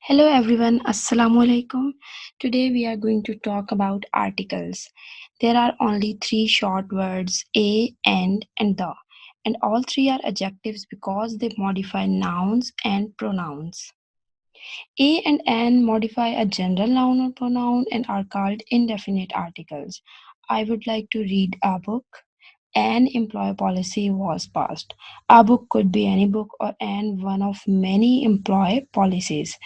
Hello everyone, Assalamu alaikum. Today we are going to talk about articles. There are only three short words a, and the, and all three are adjectives because they modify nouns and pronouns. A and an modify a general noun or pronoun and are called indefinite articles. I would like to read a book. An employee policy was passed. A book could be any book or an one of many employee policies.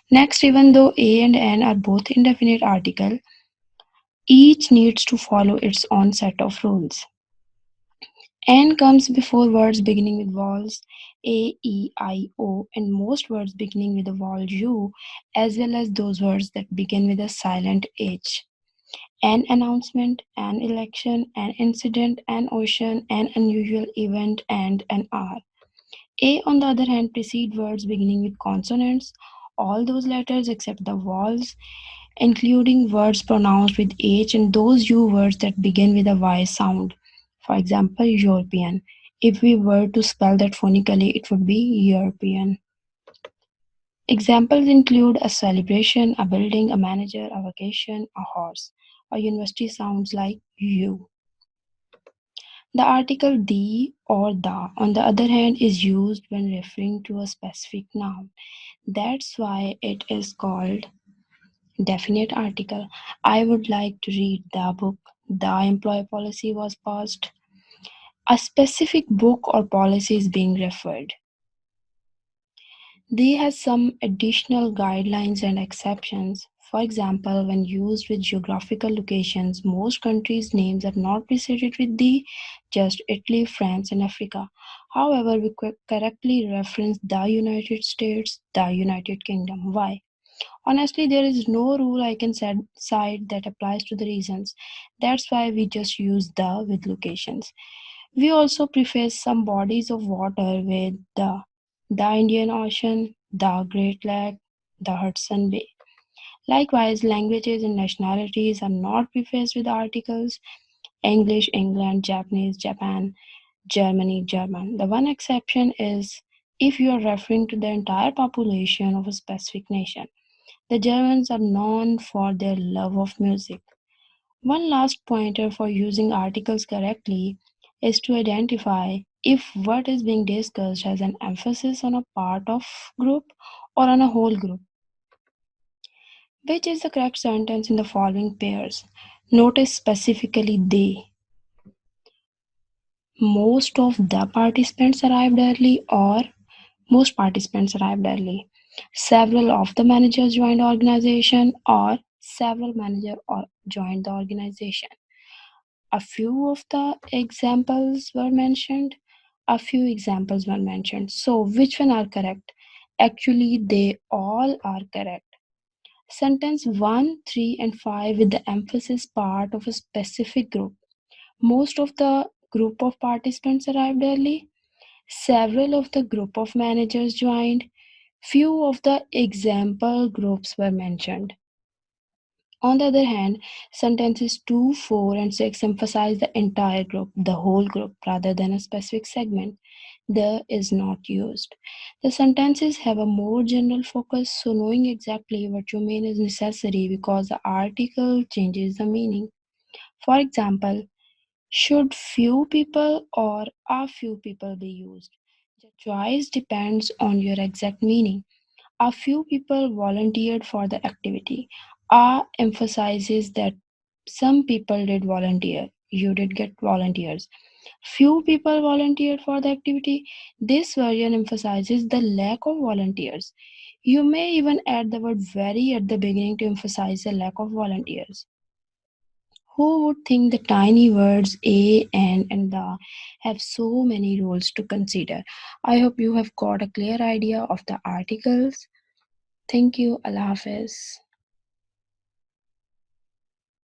Next, even though a and an are both indefinite article, each needs to follow its own set of rules. N comes before words beginning with vowels A, E, I, O, and most words beginning with the vowel U, as well as those words that begin with a silent H. An announcement, an election, an incident, an ocean, an unusual event, and an hour. A, on the other hand, precede words beginning with consonants, all those letters except the vowels, including words pronounced with H and those U words that begin with a Y sound. For example, European. If we were to spell that phonetically, it would be European. Examples include a celebration, a building, a manager, a vacation, a horse. A university sounds like U. The article the or the, on the other hand, is used when referring to a specific noun. That's why it is called definite article. I would like to read the book. The employee policy was passed. A specific book or policy is being referred. They has some additional guidelines and exceptions. For example, when used with geographical locations, most countries' names are not preceded with the, just Italy, France, and Africa. However, we correctly reference the United States, the United Kingdom. Why? Honestly, there is no rule I can cite that applies to the reasons. That's why we just use the with locations. We also preface some bodies of water with the Indian Ocean, the Great Lake, the Hudson Bay. Likewise, languages and nationalities are not prefaced with articles English, England, Japanese, Japan, Germany, German. The one exception is if you are referring to the entire population of a specific nation. The Germans are known for their love of music. One last pointer for using articles correctly is to identify if what is being discussed has an emphasis on a part of group or on a whole group. Which is the correct sentence in the following pairs? Notice specifically they. Most of the participants arrived early or most participants arrived early. Several of the managers joined the organization or several managers joined the organization. A few of the examples were mentioned. A few examples were mentioned. So, which one are correct? Actually, they all are correct. Sentence 1, 3, and 5 with the emphasis part of a specific group. Most of the group of participants arrived early. Several of the group of managers joined. Few of the example groups were mentioned. On the other hand, sentences 2, 4, and 6 emphasize the entire group, the whole group, rather than a specific segment. The is not used. The sentences have a more general focus, so knowing exactly what you mean is necessary because the article changes the meaning. For example, should few people or a few people be used? The choice depends on your exact meaning. A few people volunteered for the activity. A emphasizes that some people did volunteer. You did get volunteers. Few people volunteered for the activity. This version emphasizes the lack of volunteers. You may even add the word very at the beginning to emphasize the lack of volunteers. Who would think the tiny words a and the have so many rules to consider? I hope you have got a clear idea of the articles. Thank you. Allah Hafiz.